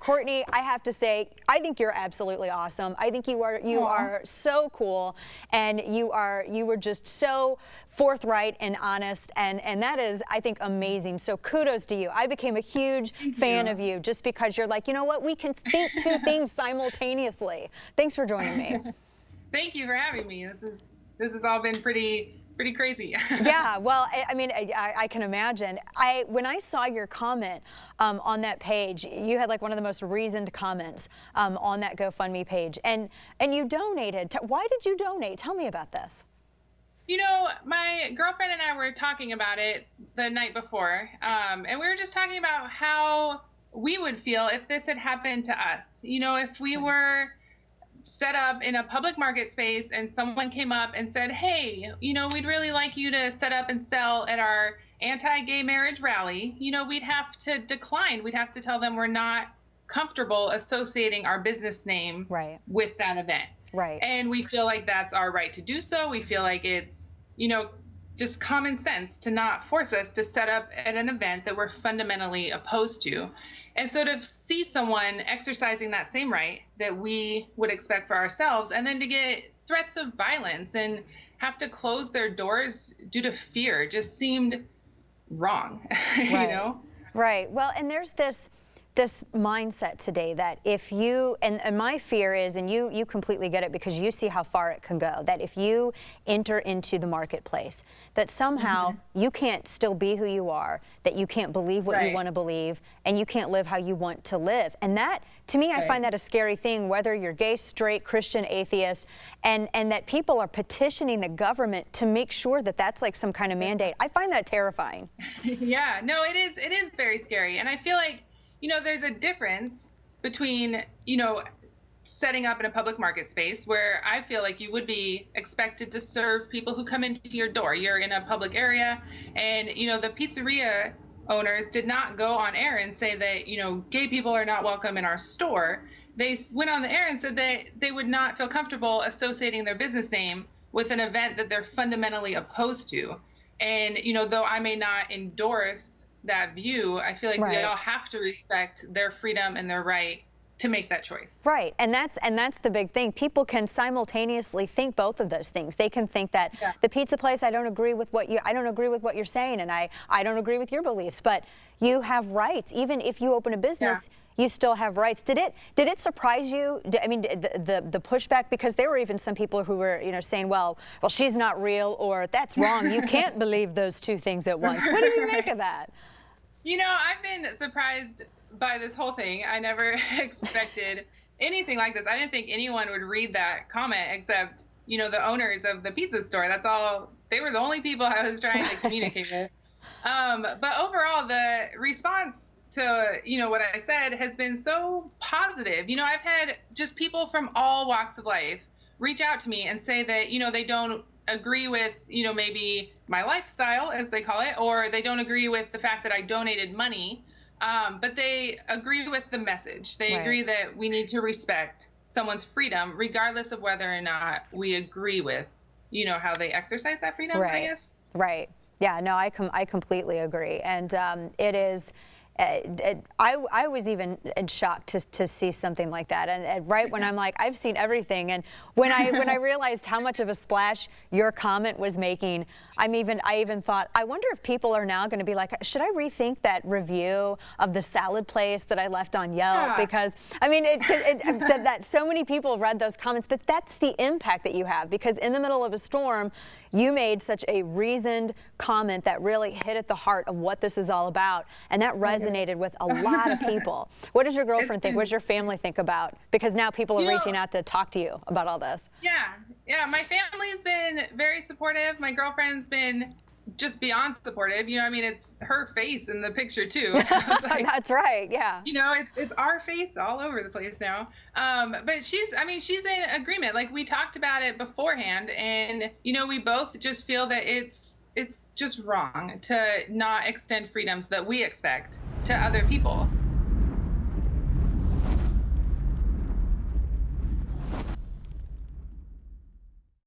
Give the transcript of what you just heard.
Courtney, I have to say, I think you're absolutely awesome. I think you are so cool, and you were just so forthright and honest, and that is, I think, amazing. So kudos to you. I became a huge fan of you just because you're like, you know what, we can think two things simultaneously. Thanks for joining me. Thank you for having me. This has all been pretty crazy. Yeah, well, I mean, I can imagine. When I saw your comment on that page, you had like one of the most reasoned comments on that GoFundMe page, and you donated. Why did you donate? Tell me about this. You know, my girlfriend and I were talking about it the night before, and we were just talking about how we would feel if this had happened to us. You know, if we were set up in a public market space and someone came up and said, hey, you know, we'd really like you to set up and sell at our anti-gay marriage rally, you know, we'd have to decline. We'd have to tell them we're not comfortable associating our business name with that event. Right. And we feel like that's our right to do so. We feel like it's, you know, just common sense to not force us to set up at an event that we're fundamentally opposed to. And so to see someone exercising that same right that we would expect for ourselves, and then to get threats of violence and have to close their doors due to fear just seemed wrong, you know? Right. Well, and there's this mindset today that if you, and my fear is, and you completely get it because you see how far it can go, that if you enter into the marketplace, that somehow you can't still be who you are, that you can't believe what you want to believe, and you can't live how you want to live. And that, to me, I find that a scary thing, whether you're gay, straight, Christian, atheist, and that people are petitioning the government to make sure that that's like some kind of mandate. I find that terrifying. Yeah, no, it is very scary. And I feel like, you know, there's a difference between, you know, setting up in a public market space where I feel like you would be expected to serve people who come into your door. You're in a public area, and, you know, the pizzeria owners did not go on air and say that, you know, gay people are not welcome in our store. They went on the air and said that they would not feel comfortable associating their business name with an event that they're fundamentally opposed to. And, you know, though I may not endorse that view, I feel like we all have to respect their freedom and their right to make that choice. Right, and that's the big thing. People can simultaneously think both of those things. They can think that the pizza place, I don't agree with what you're saying, and I don't agree with your beliefs, but you have rights. Even if you open a business, you still have rights. Did it surprise you? I mean, the pushback, because there were even some people who were, you know, saying, well, she's not real, or that's wrong. You can't believe those two things at once. What did you make of that? You know, I've been surprised by this whole thing. I never expected anything like this. I didn't think anyone would read that comment except, you know, the owners of the pizza store. That's all. They were the only people I was trying to communicate with. But overall, the response to, you know, what I said has been so positive. You know, I've had just people from all walks of life reach out to me and say that, you know, they don't agree with, you know, maybe my lifestyle, as they call it, or they don't agree with the fact that I donated money, but they agree with the message. They agree that we need to respect someone's freedom, regardless of whether or not we agree with, you know, how they exercise that freedom, I guess. Right. Yeah, no, I completely agree. And it is, I was even in shock to see something like that, and right when I'm like, I've seen everything, and when I realized how much of a splash your comment was making, I even thought, I wonder if people are now going to be like, should I rethink that review of the salad place that I left on Yelp? Because I mean, that so many people read those comments, but that's the impact that you have, because in the middle of a storm, you made such a reasoned comment that really hit at the heart of what this is all about, and that resonated with a lot of people. What does your girlfriend think? What does your family think about? Because now people are reaching out to talk to you about all this. Yeah, my family's been very supportive. My girlfriend's been just beyond supportive. You know, I mean, it's her face in the picture too. Like, that's right. Yeah. You know, it's our face all over the place now. But she's in agreement. Like, we talked about it beforehand, and, you know, we both just feel that it's just wrong to not extend freedoms that we expect to other people.